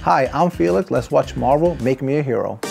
Hi, I'm Felix. Let's watch Marvel Make Me a Hero.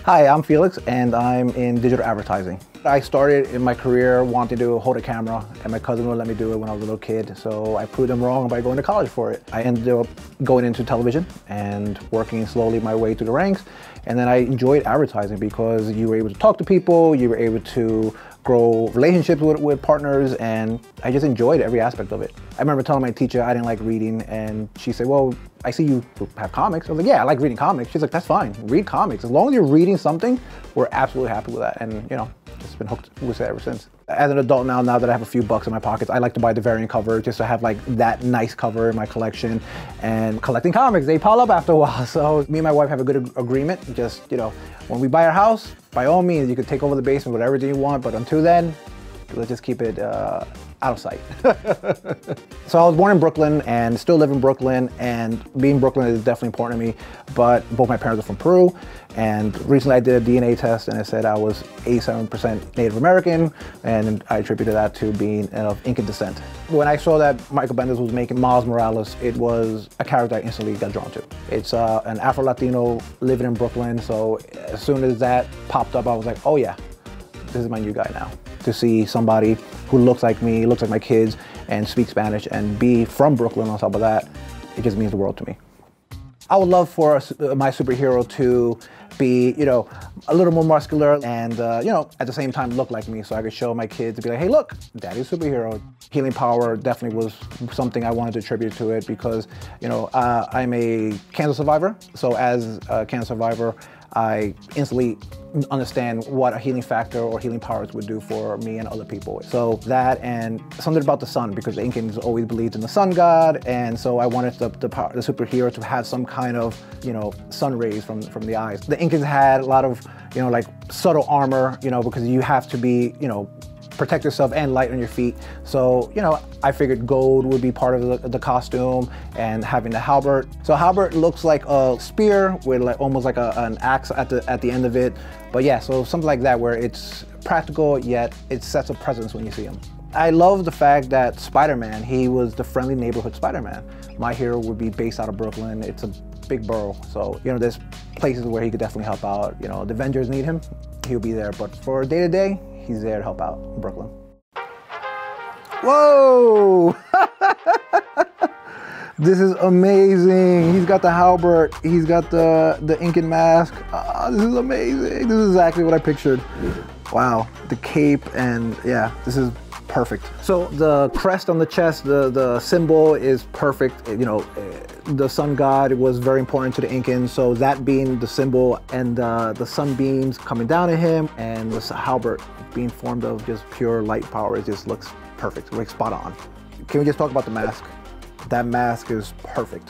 Hi, I'm Felix and I'm in digital advertising. I started in my career wanting to hold a camera and my cousin would let me do it when I was a little kid, so I proved them wrong by going to college for it. I ended up going into television and working slowly my way through the ranks, and then I enjoyed advertising because you were able to talk to people, you were able to grow relationships with partners, and I just enjoyed every aspect of it. I remember telling my teacher I didn't like reading, and she said, well, I see you have comics. I was like, yeah, I like reading comics. She's like, that's fine, read comics. As long as you're reading something, we're absolutely happy with that. And you know, just been hooked with it ever since. As an adult now that I have a few bucks in my pockets, I like to buy the variant cover just to have like that nice cover in my collection. And collecting comics, they pile up after a while. So me and my wife have a good agreement. Just, you know, when we buy our house, by all means, you can take over the basement, whatever you want. But until then, let's just keep it out of sight. So I was born in Brooklyn and still live in Brooklyn, and being Brooklyn is definitely important to me, but both my parents are from Peru, and recently I did a DNA test and it said I was 87% Native American, and I attributed that to being of Incan descent. When I saw that Michael Bendis was making Miles Morales, it was a character I instantly got drawn to. It's an Afro-Latino living in Brooklyn, so as soon as that popped up, I was like, oh yeah, this is my new guy now. To see somebody who looks like me, looks like my kids, and speaks Spanish, and be from Brooklyn on top of that, it just means the world to me. I would love for my superhero to be, you know, a little more muscular and, you know, at the same time look like me, so I could show my kids and be like, hey, look, daddy's a superhero. Healing power definitely was something I wanted to attribute to it because, you know, I'm a cancer survivor. So as a cancer survivor, I instantly understand what a healing factor or healing powers would do for me and other people. So that, and something about the sun, because the Incans always believed in the sun god, and so I wanted the superhero to have some kind of, you know, sun rays from the eyes. The Incans had a lot of, you know, like subtle armor, you know, because you have to be, you know, protect yourself and light on your feet. So, you know, I figured gold would be part of the costume, and having the halberd. So halberd looks like a spear with like almost like an axe at the end of it. But yeah, so something like that where it's practical yet it sets a presence when you see him. I love the fact that Spider-Man, he was the friendly neighborhood Spider-Man. My hero would be based out of Brooklyn. It's a big borough, so you know, there's places where he could definitely help out. You know, the Avengers need him, he'll be there. But for day-to-day, he's there to help out in Brooklyn. Whoa! This is amazing. He's got the halberd. He's got the Incan mask. Oh, this is amazing. This is exactly what I pictured. Wow, the cape, and yeah, this is perfect. So the crest on the chest, the symbol is perfect. You know, the sun god was very important to the Incans, so that being the symbol, and the sunbeams coming down at him, and the halberd being formed of just pure light power, it just looks perfect, like spot on. Can we just talk about the mask? That mask is perfect.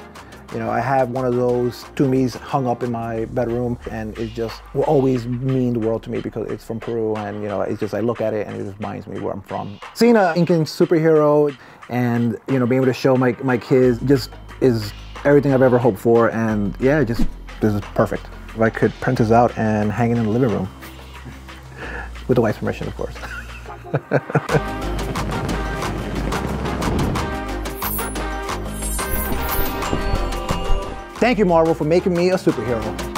You know, I have one of those Tumis hung up in my bedroom, and it just will always mean the world to me because it's from Peru, and you know, it's just, I look at it and it just reminds me where I'm from. Seeing an Incan superhero and, you know, being able to show my kids just is everything I've ever hoped for, and yeah, just, this is perfect. If I could print this out and hang it in the living room. With the wife's permission, of course. Thank you, Marvel, for making me a superhero.